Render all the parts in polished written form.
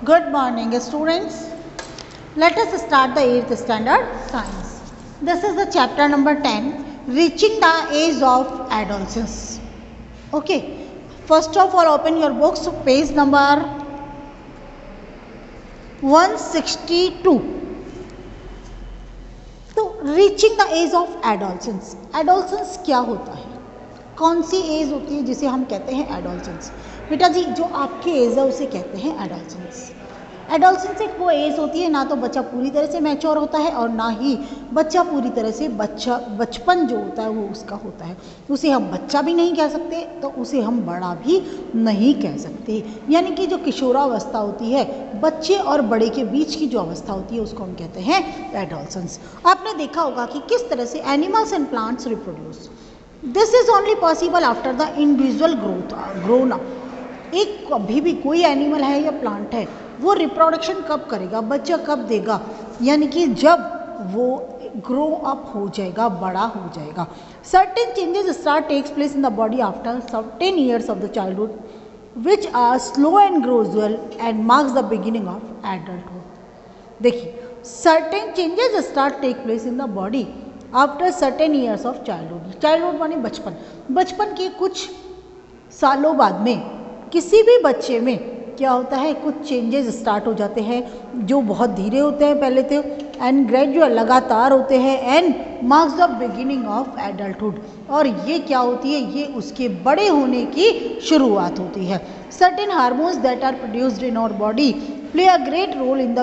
Good morning, students. Let us start the 8th standard science. This is the chapter number 10, reaching the age of adolescence. Okay, first of all, open your books to page number 162. तो reaching the age of adolescence, adolescence क्या होता है, कौन सी as होती है जिसे हम कहते हैं एडोलसेंस? बेटा जी, जो आपकी एज है उसे कहते हैं एडोलसेंस। एडोलसेंस एक वो एज होती है ना तो बच्चा पूरी तरह से मैच्योर होता है और ना ही बच्चा पूरी तरह से बचपन जो होता है वो उसका होता है। उसे हम बच्चा भी नहीं कह सकते तो उसे हम बड़ा भी नहीं कह सकते। यानी कि जो किशोरावस्था होती है, बच्चे और बड़े के बीच की जो अवस्था होती है उसको हम कहते हैं एडोलसेंस। आपने देखा होगा कि किस तरह से animals and plants reproduce. This is only possible after the individual grown up. एक कभी भी कोई एनिमल है या प्लांट है, वो रिप्रोडक्शन कब करेगा, बच्चा कब देगा, यानी कि जब वो ग्रो अप हो जाएगा, बड़ा हो जाएगा। Certain changes start takes place in the body after certain years of the childhood which are slow and gradual and marks the beginning of adulthood. देखिए, certain changes start take place in the body after certain years of childhood. Childhood माने बचपन। बचपन के कुछ सालों बाद में किसी भी बच्चे में क्या होता है, कुछ चेंजेस स्टार्ट हो जाते हैं जो बहुत धीरे होते हैं पहले तो, एंड ग्रेजुअल लगातार होते हैं, and marks the beginning of adulthood. और ये क्या होती है, ये उसके बड़े होने की शुरुआत होती है। Certain hormones that are produced in our body play a great role in the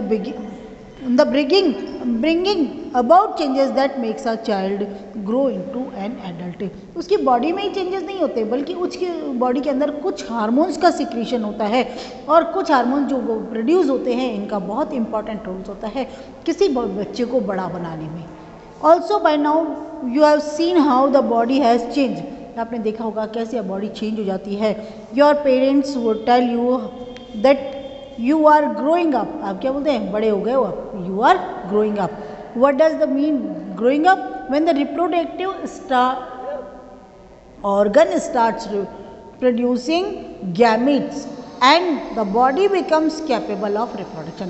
bringing about changes that makes a child grow into an adult। उसकी बॉडी में ही चेंजेस नहीं होते बल्कि उसकी बॉडी के अंदर कुछ हार्मोन्स का सिक्रीशन होता है और कुछ हार्मोन्स जो वो प्रोड्यूस होते हैं इनका बहुत इंपॉर्टेंट रोल होता है किसी बच्चे को बड़ा बनाने में। Also by now you have seen how the body has change. आपने देखा होगा कैसे बॉडी चेंज हो जाती है। Your parents would tell you that you are growing up. आप क्या बोलते हैं, बड़े हो गए हो आप, you are growing up. What does the mean growing up? When the reproductive organ starts producing gametes and the body becomes capable of reproduction।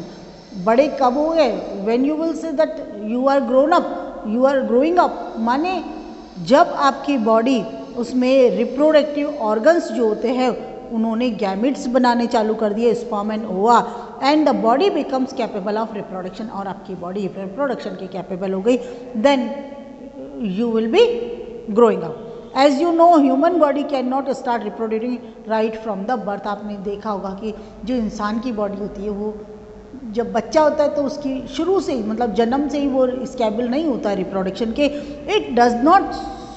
बड़े कब हो गए? when you will say that you are grown up, you are growing up, माने जब आपकी body उसमें reproductive organs जो होते हैं उन्होंने गैमिट्स बनाने चालू कर दिए, sperm and ova, and the body becomes capable of reproduction. और आपकी बॉडी रिप्रोडक्शन की कैपेबल हो गई, then you will be growing up. As you know, human body can not start reproducing right from the birth. आपने देखा होगा कि जो इंसान की बॉडी होती है वो जब बच्चा होता है तो उसकी शुरू से ही, मतलब जन्म से ही वो स्केबल नहीं होता रिप्रोडक्शन के। It does not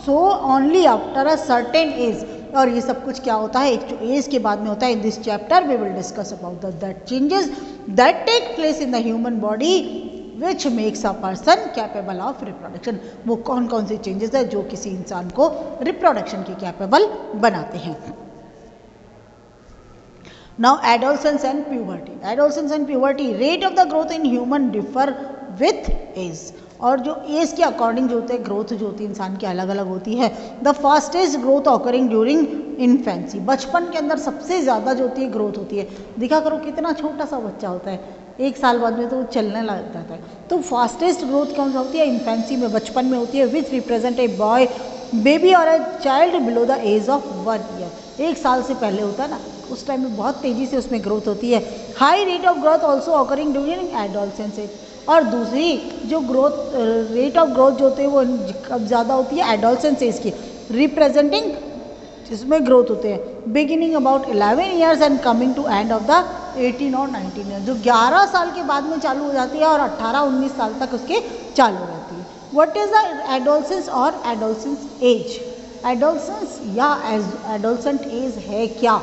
so only after a certain age. और ये सब कुछ क्या होता है, एक एज के बाद में होता है। In this chapter we will discuss about that changes that take place in the human body which makes a person capable of reproduction. वो कौन कौन से चेंजेस है जो किसी इंसान को रिप्रोडक्शन के कैपेबल बनाते हैं। Now adolescence and puberty. Adolescence and puberty, rate of the growth in human differ with age. और जो एज के अकॉर्डिंग जो होते हैं ग्रोथ जो होती है इंसान की अलग अलग होती है। The fastest growth occurring during infancy. बचपन के अंदर सबसे ज़्यादा जो होती है ग्रोथ होती है। देखा करो कितना छोटा सा बच्चा होता है, 1 साल बाद में तो वो चलने लग जाता है। तो फास्टेस्ट ग्रोथ कौन सा होती है? इन्फेंसी में, बचपन में होती है, which represent a boy baby और a child below the age of 1 year. 1 साल से पहले होता है ना, उस टाइम में बहुत तेज़ी से उसमें ग्रोथ होती है। High rate of growth also occurring during adolescence age. और दूसरी जो ग्रोथ रेट ऑफ ग्रोथ जो होते हैं वो कब ज़्यादा होती है? एडोलसेंस एज की, रिप्रेजेंटिंग जिसमें ग्रोथ होते हैं beginning about 11 years and coming to end of the 18 और 19 ईयर। जो 11 साल के बाद में चालू हो जाती है और 18-19 साल तक उसके चालू रहती है। व्हाट इज द एडोलसेंस और एडोलसेंस एज? एडोलसेंस या एडोलसेंट एज है क्या?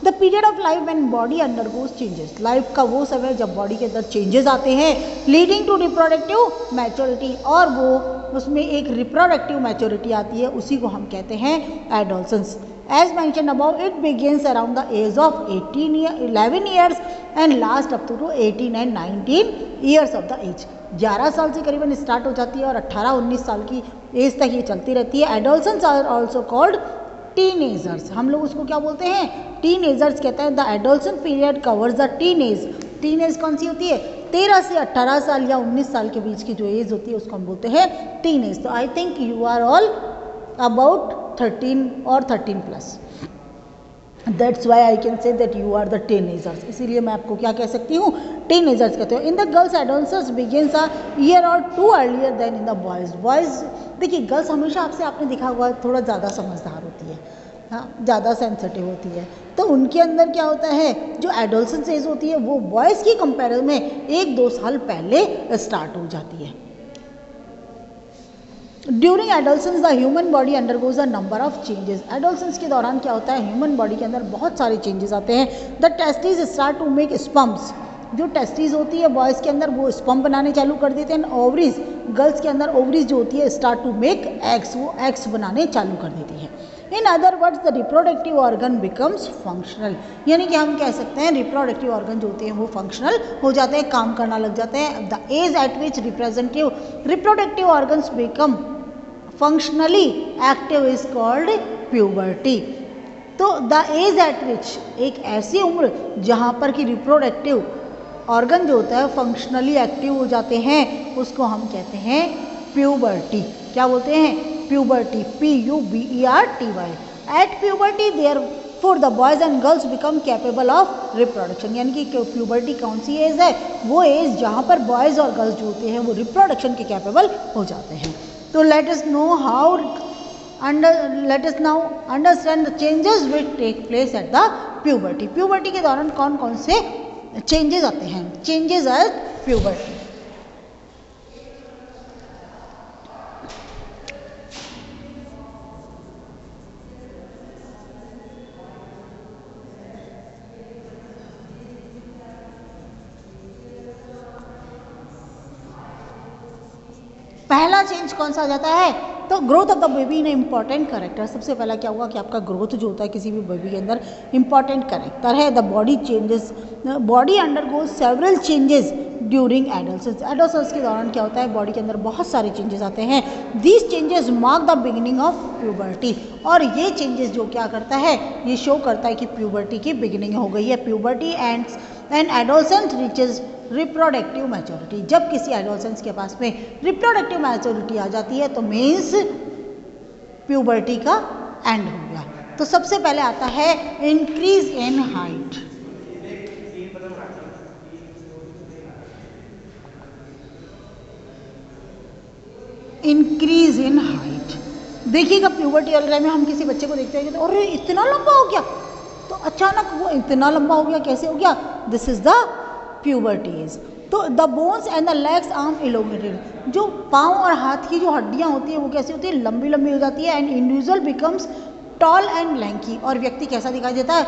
The period of life when body undergoes changes. Life का वो समय जब बॉडी के अंदर चेंजेस आते हैं लीडिंग टू रिप्रोडक्टिव मैच्योरिटी, और वो उसमें एक रिप्रोडक्टिव मैच्योरिटी आती है, उसी को हम कहते हैं adolescence. Age mention about, it begins around the age of 11 years and last up to 18 and 19 years of the age. 11 साल से करीबन स्टार्ट हो जाती है और 18-19 साल की एज तक ये चलती रहती है। Adolescence are also called teenagers. हम लोग उसको क्या बोलते हैं? टीनेजर्स कहते हैं। The adolescent period covers the teenage teen age कौन सी होती है? 13 से 18 साल या 19 साल के बीच की जो एज होती है उसको हम बोलते हैं टीन एज। तो I think you are all about 13 और 13 plus. That's why I can say that you are the teenagers. इसीलिए मैं आपको क्या कह सकती हूँ? टीनेजर्स कहते हो। In the girls adolescence begins a year और 2 earlier than in the boys. Boys देखिए गर्ल्स हमेशा आपने देखा हुआ थोड़ा ज़्यादा समझदार होती है, हाँ, ज़्यादा सेंसिटिव होती है। तो उनके अंदर क्या होता है, जो एडोलसेंस एज होती है वो बॉयज़ की कंपेरिजन में 1-2 साल पहले स्टार्ट हो जाती है। During adolescence the human body undergoes a number of changes. Adolescence के दौरान क्या होता है, ह्यूमन बॉडी के अंदर बहुत सारे चेंजेस आते हैं। The testis start to make sperms. जो टेस्टिस होती है बॉयज़ के अंदर वो स्पम बनाने चालू कर देते हैं। ओवरीज गर्ल्स के अंदर ओवरीज जो होती है स्टार्ट टू मेक एग्स, वो एग्स बनाने चालू कर देती है। In other words the reproductive organ becomes functional. यानी कि हम कह सकते हैं रिप्रोडक्टिव ऑर्गन जो होते हैं वो फंक्शनल हो जाते हैं, काम करना लग जाते हैं। The age at which reproductive organs become functionally active is called puberty. तो द एज एट विच, एक ऐसी उम्र जहाँ पर कि रिप्रोडक्टिव ऑर्गन जो होता है फंक्शनली एक्टिव हो जाते हैं, उसको हम कहते हैं प्यूबर्टी। क्या बोलते हैं? Puberty. PUBERTY। At puberty there for the boys and girls become capable of reproduction. यानी कि प्यूबर्टी कौन सी एज है? वो एज जहाँ पर बॉयज़ और गर्ल्स जो होते हैं वो रिप्रोडक्शन के कैपेबल हो जाते हैं। तो let us now understand the changes which take place at the puberty। puberty के दौरान कौन कौन से changes आते हैं? changes at puberty। पहला चेंज कौन सा आ जाता है? तो growth of the baby in important character. सबसे पहला क्या हुआ कि आपका ग्रोथ जो होता है किसी भी बेबी के अंदर इंपॉर्टेंट करेक्टर है। The body changes, body undergoes several changes during adolescence. Adolescence के दौरान क्या होता है, बॉडी के अंदर बहुत सारे चेंजेस आते हैं। These changes mark the beginning of puberty. और ये चेंजेस जो क्या करता है, ये शो करता है कि प्यूबर्टी की बिगिनिंग हो गई है। Puberty ends and adolescent reaches reproductive maturity. जब किसी एडोलसेंस के पास में रिप्रोडक्टिव मैच्योरिटी आ जाती है तो मीन्स प्यूबर्टी का एंड हो गया। तो सबसे पहले आता है increase in height. Increase in height, देखिएगा प्यूबर्टी वाले में हम किसी बच्चे को देखते हैं तो अरे इतना लंबा हो गया, तो अचानक वो इतना लंबा हो गया, कैसे हो गया? This is the puberty age. तो the bones and the legs arm elongated. जो पाँव और हाथ की जो हड्डियां होती है वो कैसी होती है? लंबी लंबी हो जाती है। And individual becomes tall and lanky. और व्यक्ति कैसा दिखाई देता है?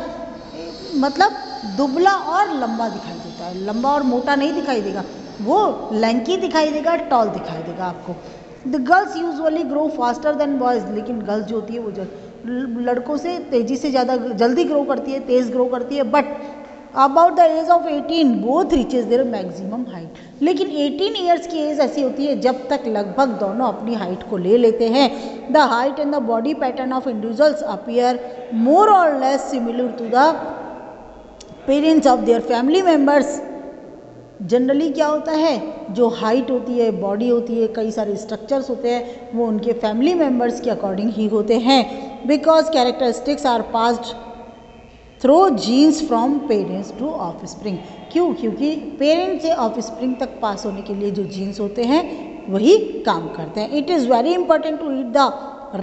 मतलब दुबला और लंबा दिखाई देता है। लंबा और मोटा नहीं दिखाई देगा, वो लैंकी दिखाई देगा, टॉल दिखाई देगा आपको। The girls usually grow faster than boys. लेकिन गर्ल्स जो होती है वो लड़कों से तेज़ी से ज़्यादा जल्दी ग्रो करती है, तेज़ ग्रो करती है। But about the age of 18 both reaches their maximum height. लेकिन 18 ईयर्स की एज ऐसी होती है जब तक लगभग दोनों अपनी हाइट को ले लेते हैं। The height and the body pattern of individuals appear more or less similar to the parents of their family members. Generally क्या होता है, जो हाइट होती है, बॉडी होती है, कई सारे स्ट्रक्चर्स होते हैं, वो उनके फैमिली मेम्बर्स के अकॉर्डिंग ही होते हैं। Because characteristics are passed through genes from parents to offspring. क्यों? क्योंकि पेरेंट्स से ऑफस्प्रिंग तक पास होने के लिए जो जीन्स होते हैं वही काम करते हैं। It is very important to eat the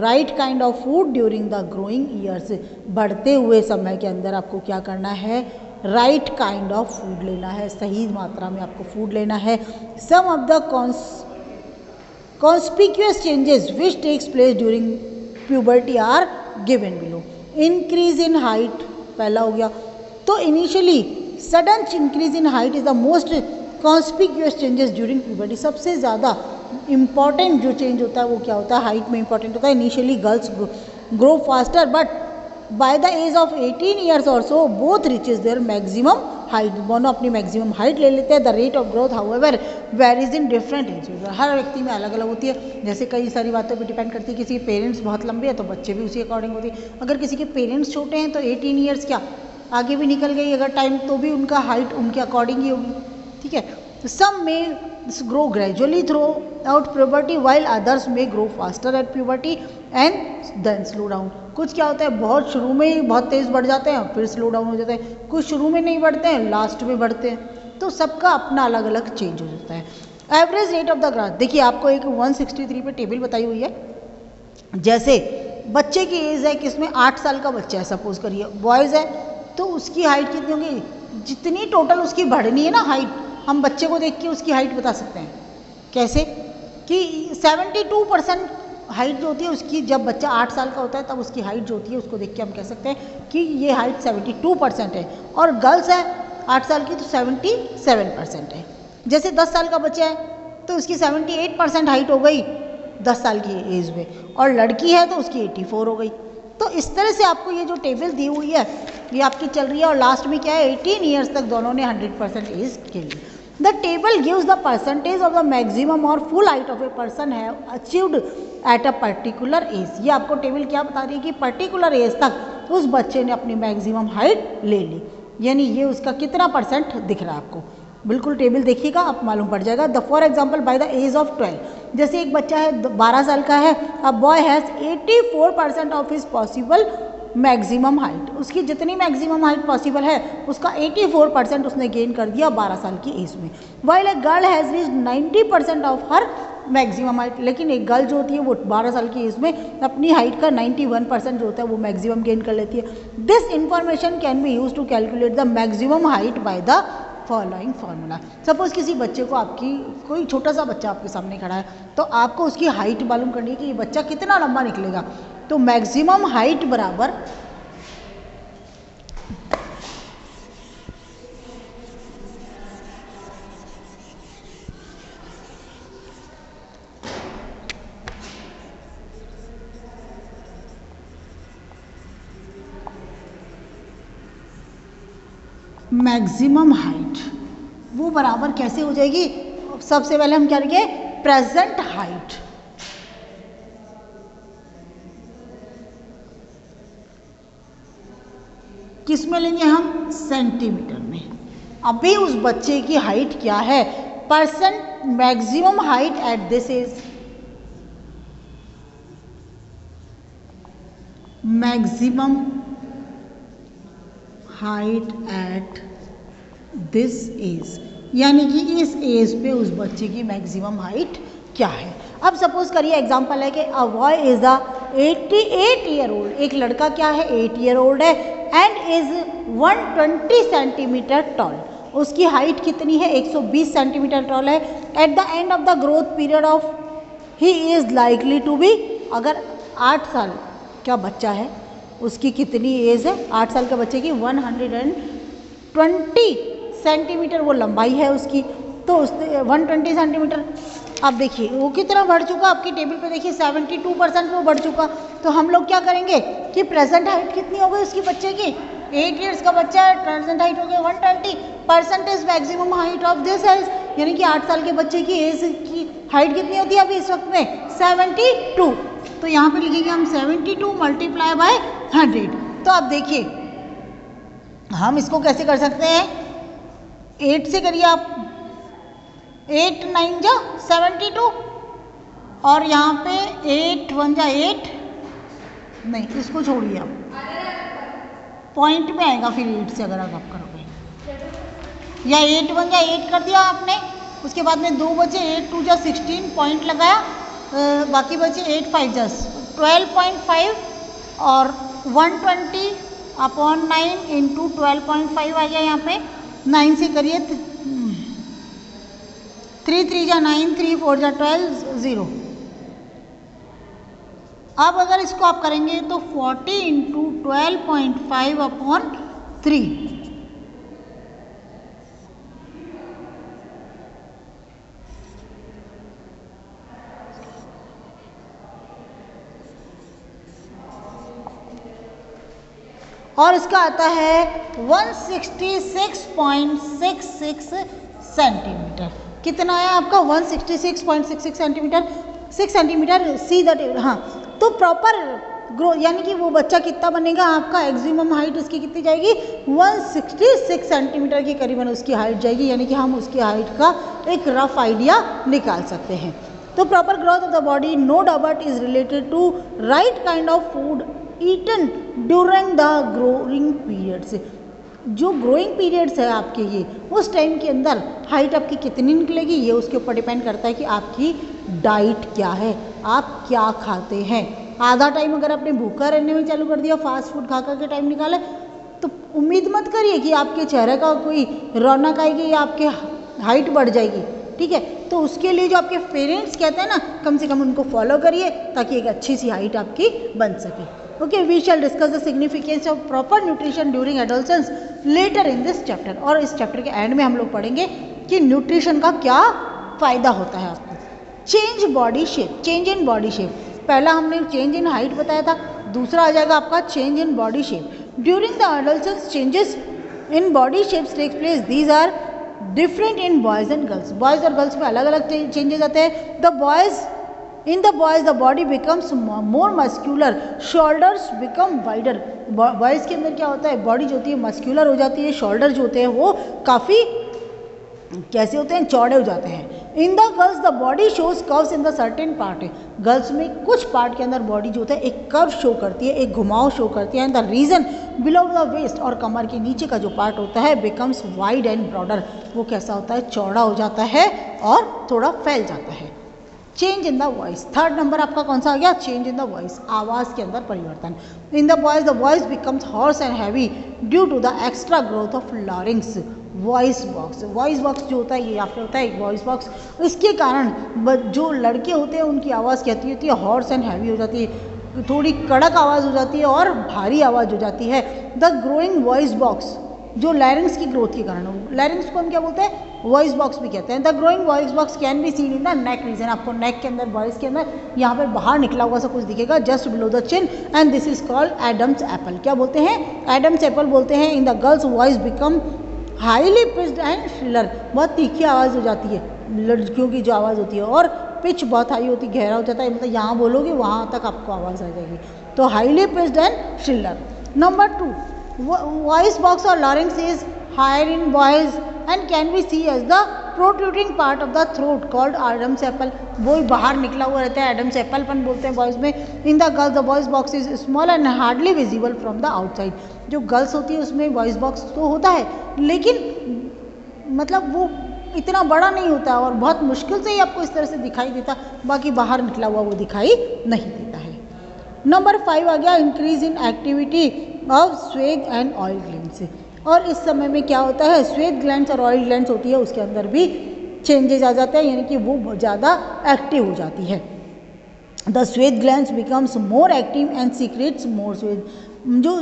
right kind of food during the growing years. बढ़ते हुए समय के अंदर आपको क्या करना है? राइट काइंड ऑफ फूड लेना है, सही मात्रा में आपको फूड लेना है। Some of the conspicuous changes which takes place during puberty are given below. Increase in height पहला हो गया। तो initially sudden increase in height is the most conspicuous changes during puberty. सबसे ज़्यादा इंपॉर्टेंट जो चेंज होता है वो क्या होता है? हाइट में इंपॉर्टेंट होता है। Initially girls grow faster but by the age of 18 years or so both reaches their maximum height. दोनों अपनी मैक्सिमम हाइट ले लेते हैं। The rate of growth however varies in different ages. हर व्यक्ति में अलग अलग होती है। जैसे कई सारी बातों पे डिपेंड करती है। किसी के पेरेंट्स बहुत लंबे हैं तो बच्चे भी उसी अकॉर्डिंग होती है। अगर किसी के पेरेंट्स छोटे हैं तो 18 ईयर्स क्या आगे भी निकल गई अगर टाइम तो भी उनका हाइट उनके अकॉर्डिंग ही होगी, ठीक है। सम में grow gradually throughout puberty while others में grow faster at puberty and then slow down. कुछ क्या होता है बहुत शुरू में ही बहुत तेज़ बढ़ जाते हैं फिर स्लो डाउन हो जाता है, कुछ शुरू में नहीं बढ़ते हैं लास्ट में बढ़ते हैं, तो सबका अपना अलग अलग चेंज हो जाता है। Average rate of the growth, देखिए आपको एक 163 पे टेबल बताई हुई है। जैसे बच्चे की एज है किसमें 8 साल का बच्चा है सपोज करिए, बॉयज़ है तो उसकी हाइट कितनी होगी, जितनी टोटल उसकी बढ़नी है ना हाइट, हम बच्चे को देख के उसकी हाइट बता सकते हैं। कैसे कि 72% हाइट जो होती है उसकी, जब बच्चा 8 साल का होता है तब उसकी हाइट जो होती है उसको देख के हम कह सकते हैं कि ये हाइट 72% है। और गर्ल्स है 8 साल की तो 77% है। जैसे 10 साल का बच्चा है तो उसकी 78% हाइट हो गई 10 साल की एज में, और लड़की है तो उसकी 84 हो गई। तो इस तरह से आपको ये जो टेबल दी हुई है ये आपकी चल रही है, और लास्ट में क्या है 18 ईयर्स तक दोनों ने 100% एज के लिए। The table gives the percentage of the maximum or full height of a person have achieved at a particular age. ये आपको टेबल क्या बता रही है कि पर्टिकुलर एज तक उस बच्चे ने अपनी मैक्सिमम हाइट ले ली, यानी ये उसका कितना परसेंट दिख रहा है आपको। बिल्कुल टेबल देखिएगा आप मालूम पड़ जाएगा। The for example by the age of 12, जैसे एक बच्चा है 12 साल का है, a boy has 84% of his possible maximum height, उसकी जितनी मैक्सिमम हाइट पॉसिबल है उसका 84% उसने गेन कर दिया 12 साल की एज में। While a girl has reached 90% of her maximum height, लेकिन एक गर्ल जो होती है वो 12 साल की एज में अपनी हाइट का 91% जो होता है वो मैक्सिमम गेन कर लेती है। This information can be use to calculate the maximum height by the following formula. Suppose किसी बच्चे को, आपकी कोई छोटा सा बच्चा आपके सामने खड़ा है तो आपको उसकी हाइट मालूम करनी है कि ये बच्चा कितना लंबा निकलेगा, तो मैक्सिमम हाइट बराबर मैक्सिमम हाइट वो बराबर कैसे हो जाएगी, सबसे पहले हम क्या करेंगे प्रेजेंट हाइट, किस में लेंगे हम सेंटीमीटर में। अभी उस बच्चे की हाइट क्या है, percent maximum height at this age, maximum height at this age, यानी कि इस एज पे उस बच्चे की मैक्सिमम हाइट क्या है। अब सपोज करिए एग्जांपल है कि a boy is the 88 year old, एक लड़का क्या है 8 ईयर ओल्ड है एंड इज 120 सेंटीमीटर टॉल, उसकी हाइट कितनी है 120 सेंटीमीटर टॉल है। At the end of the growth period of he is likely to be, अगर 8 साल का बच्चा है उसकी कितनी एज है, 8 साल के बच्चे की 120 सेंटीमीटर वो लंबाई है उसकी, तो उसने 120 सेंटीमीटर। अब देखिए वो कितना बढ़ चुका, आपकी टेबल पे देखिए 72% वो बढ़ चुका। तो हम लोग क्या करेंगे कि प्रेजेंट हाइट कितनी हो गई उसकी बच्चे की, 8 ईयर्स का बच्चा है, प्रेजेंट हाइट हो गई 120, percentage maximum height of this age, यानी कि 8 साल के बच्चे की एज की हाइट कितनी होती है अभी इस वक्त में 72, तो यहाँ पे लिखेंगे हम 72 मल्टीप्लाई बाय 100। तो अब देखिए हम इसको कैसे कर सकते हैं, 8 से करिए आप, 8 9 जा 72, और यहाँ पे 8 1 जा 8, नहीं इसको छोड़िए आप, पॉइंट में आएगा फिर 8 से अगर आप करोगे, या 8 1 जा 8 कर दिया आपने, उसके बाद में 2 बचे 8 2 जा 16 पॉइंट लगाया, बाकी बचे 8 5 जा 12.5 और 120 अपॉन 9 इंटू 12.5 आ गया यहाँ पे, 9 से करिए 3 3 जा 9 3 4 जा 12 0। अब अगर इसको आप करेंगे तो 40 इंटू 12.5 अपॉन 3, और इसका आता है 166.66 सेंटीमीटर। कितना है आपका 166.66 centimetre, 6 centimetre see the table. हाँ, तो प्रॉपर ग्रो यानी कि वो बच्चा कितना बनेगा, आपका एक्सिमम हाइट उसकी कितनी जाएगी 166 सेंटीमीटर के करीबन उसकी हाइट जाएगी, यानी कि हम उसकी हाइट का एक रफ आइडिया निकाल सकते हैं। तो proper growth of the body no doubt is related to right kind of food eaten during the growing periods. जो ग्रोइंग पीरियड्स है आपके ये उस टाइम के अंदर हाइट आपकी कितनी निकलेगी ये उसके ऊपर डिपेंड करता है कि आपकी डाइट क्या है, आप क्या खाते हैं। आधा टाइम अगर आपने भूखा रहने में चालू कर दिया, फास्ट फूड खा के टाइम निकाले, तो उम्मीद मत करिए कि आपके चेहरे का कोई रौनक आएगी या आपके हाइट बढ़ जाएगी, ठीक है। तो उसके लिए जो आपके पेरेंट्स कहते हैं ना, कम से कम उनको फॉलो करिए ताकि एक अच्छी सी हाइट आपकी बन सके। Okay, we shall discuss the significance of proper nutrition during adolescence later in this chapter. और इस चैप्टर के एंड में हम लोग पढ़ेंगे कि न्यूट्रिशन का क्या फ़ायदा होता है आपको। Change body shape, change in body shape, पहला हमने चेंज इन हाइट बताया था, दूसरा आ जाएगा आपका change in body shape. During the adolescence changes in body shapes take place, these are different in boys and girls. Boys और girls में अलग अलग चेंजेस आते हैं। In the boys the body becomes more muscular, shoulders become wider। Boys के अंदर क्या होता है, बॉडी जो होती है मस्क्यूलर हो जाती है, शोल्डर जो होते हैं वो काफ़ी कैसे होते हैं, चौड़े हो जाते हैं। In the girls the body shows curves in the certain part. Girls में कुछ पार्ट के अंदर बॉडी जो होता है एक कर्व शो करती है, एक घुमाव शो करती है। And the region below the waist, और कमर के नीचे का जो पार्ट होता है बिकम्स वाइड एंड ब्रॉडर, वो कैसा होता है, चौड़ा हो जाता है और थोड़ा फैल जाता है। Change in the voice, third number आपका कौन सा आ गया, चेंज इन द वॉइस, आवाज़ के अंदर परिवर्तन। In the voice becomes hoarse and heavy due to the extra growth of larynx. Voice box जो होता है ये यहाँ पे होता है वॉइस बॉक्स, इसके कारण जो लड़के होते हैं उनकी आवाज़ कहती होती है हॉर्स एंड हैवी हो जाती है, थोड़ी कड़क आवाज़ हो जाती है और भारी आवाज़ हो जाती है। द ग्रोइंग वॉइस बॉक्स, जो लैरिंग्स की ग्रोथ के कारण, लैरिंग्स को हम क्या बोलते हैं, वॉइस बॉक्स भी कहते हैं। The growing voice box can be seen in the neck region, आपको नेक के अंदर, वॉइस के अंदर यहाँ पे बाहर निकला हुआ सा कुछ दिखेगा just below the chin, and this is called Adam's apple. क्या बोलते हैं, एडम्स एप्पल बोलते हैं। In the girls voice become highly pitched and shriller, बहुत तीखी आवाज़ हो जाती है लड़कियों की जो आवाज़ होती है, और पिच बहुत हाई होती है, गहरा हो जाता है, मतलब यहाँ बोलोगे वहाँ तक आपको आवाज़ आ जाएगी, तो highly pitched and shriller. Number 2, voice box or larynx is higher in boys and can be seen as the protruding part of the throat called Adam's apple, वो बाहर निकला हुआ रहता है, एडम्स एप्पल पन बोलते हैं बॉयज़ में। इन the girls the voice box is small and hardly visible from the outside, जो गर्ल्स होती है उसमें वॉइस बॉक्स तो होता है लेकिन मतलब वो इतना बड़ा नहीं होता और बहुत मुश्किल से ही आपको इस तरह से दिखाई देता, बाकी बाहर निकला हुआ वो दिखाई नहीं देता है। नंबर 5 आ गया, increase in activity of sweat and oil glands. और इस समय में क्या होता है, स्वेद ग्लैंड्स और ऑयल ग्लैंड्स होती है उसके अंदर भी चेंजेस आ जाते हैं, यानी कि वो बहुत ज़्यादा एक्टिव हो जाती है। The sweat glands becomes more active and secretes more sweat, जो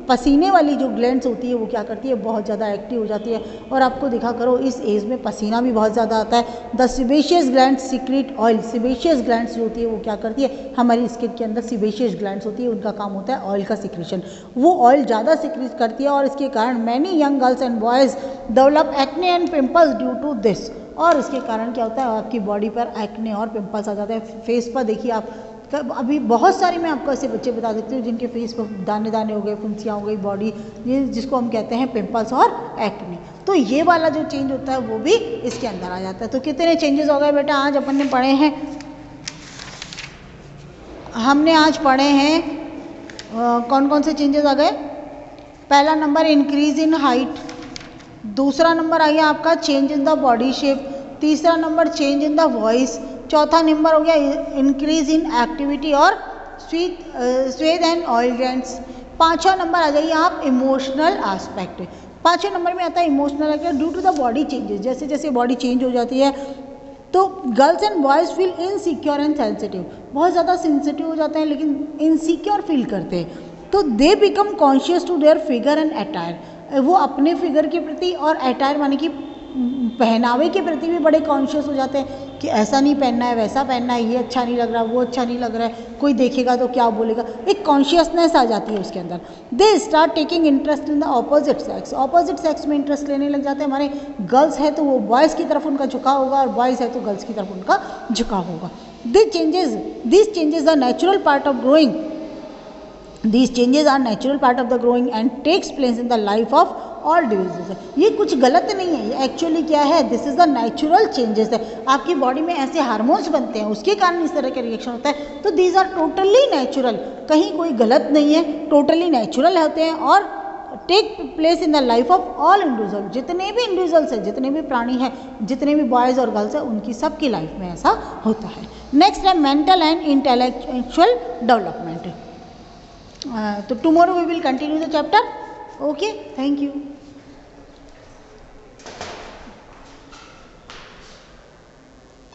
पसीने वाली जो ग्लैंड्स होती है वो क्या करती है, बहुत ज़्यादा एक्टिव हो जाती है। और आपको देखा करो इस एज में पसीना भी बहुत ज़्यादा आता है। The sebaceous glands secret oil, sebaceous glands जो होती है वो क्या करती है, हमारी स्किन के अंदर सिबेशियस ग्लैंड्स होती है, उनका काम होता है ऑयल का सिक्रेशन, वो ऑयल ज़्यादा सिक्रेट करती है और इसके कारण many young girls and boys develop acne and pimples due to this. और इसके कारण क्या होता है, आपकी बॉडी पर एक्ने और पिम्पल्स आ जाते हैं। फेस पर देखिए आप, अभी बहुत सारे मैं आपको ऐसे बच्चे बता सकती हूँ जिनके फेस पर दाने दाने हो गए, फुंसियाँ हो गई, बॉडी ये जिसको हम कहते हैं पिंपल्स और एक्ने, तो ये वाला जो चेंज होता है वो भी इसके अंदर आ जाता है। तो कितने चेंजेस हो गए बेटा आज अपन ने पढ़े हैं, हमने आज पढ़े हैं कौन कौन से चेंजेस आ गए। पहला नंबर इंक्रीज इन हाइट, दूसरा नंबर आ गया आपका change in the body shape, तीसरा number change in the voice, चौथा नंबर हो गया इंक्रीज इन एक्टिविटी और स्वेद एंड ऑयल ग्लैंड्स, पांचवा नंबर आ जाइए आप इमोशनल एस्पेक्ट। पांचवें नंबर में आता है emotional aspect due to the body changes, जैसे जैसे बॉडी चेंज हो जाती है तो girls and boys feel insecure and sensitive, बहुत ज़्यादा सेंसिटिव हो जाते हैं लेकिन इनसिक्योर फील करते हैं। तो they become conscious to their figure and attire, वो अपने फिगर के प्रति और अटायर माने कि पहनावे के प्रति भी बड़े कॉन्शियस हो जाते हैं कि ऐसा नहीं पहनना है, वैसा पहनना है, ये अच्छा नहीं लग रहा, वो अच्छा नहीं लग रहा है, कोई देखेगा तो क्या बोलेगा, एक कॉन्शियसनेस आ जाती है उसके अंदर। They start taking interest in the opposite sex, opposite sex में इंटरेस्ट लेने लग जाते हैं। हमारे गर्ल्स है तो वो बॉयज़ की तरफ उनका झुकाव होगा और बॉयज़ है तो गर्ल्स की तरफ उनका झुकाव होगा। This changes the natural part of growing These changes are natural part of the growing and takes place in the life of all individuals. ये कुछ गलत नहीं है, ये एक्चुअली क्या है, this is the natural changes है. आपकी बॉडी में ऐसे हार्मोन्स बनते हैं, उसके कारण इस तरह का रिएक्शन होता है. तो दीज आर टोटली नेचुरल, कहीं कोई गलत नहीं है, टोटली नेचुरल होते हैं और take place in the life of all individual. जितने भी इंडिविजुअल्स हैं, जितने भी प्राणी हैं, जितने भी बॉयज़ और गर्ल्स हैं, उनकी सबकी लाइफ में ऐसा होता है. नेक्स्ट है मेंटल एंड इंटेलेक्चुअल डेवलपमेंट. तो tomorrow we will continue the chapter. Okay, thank you.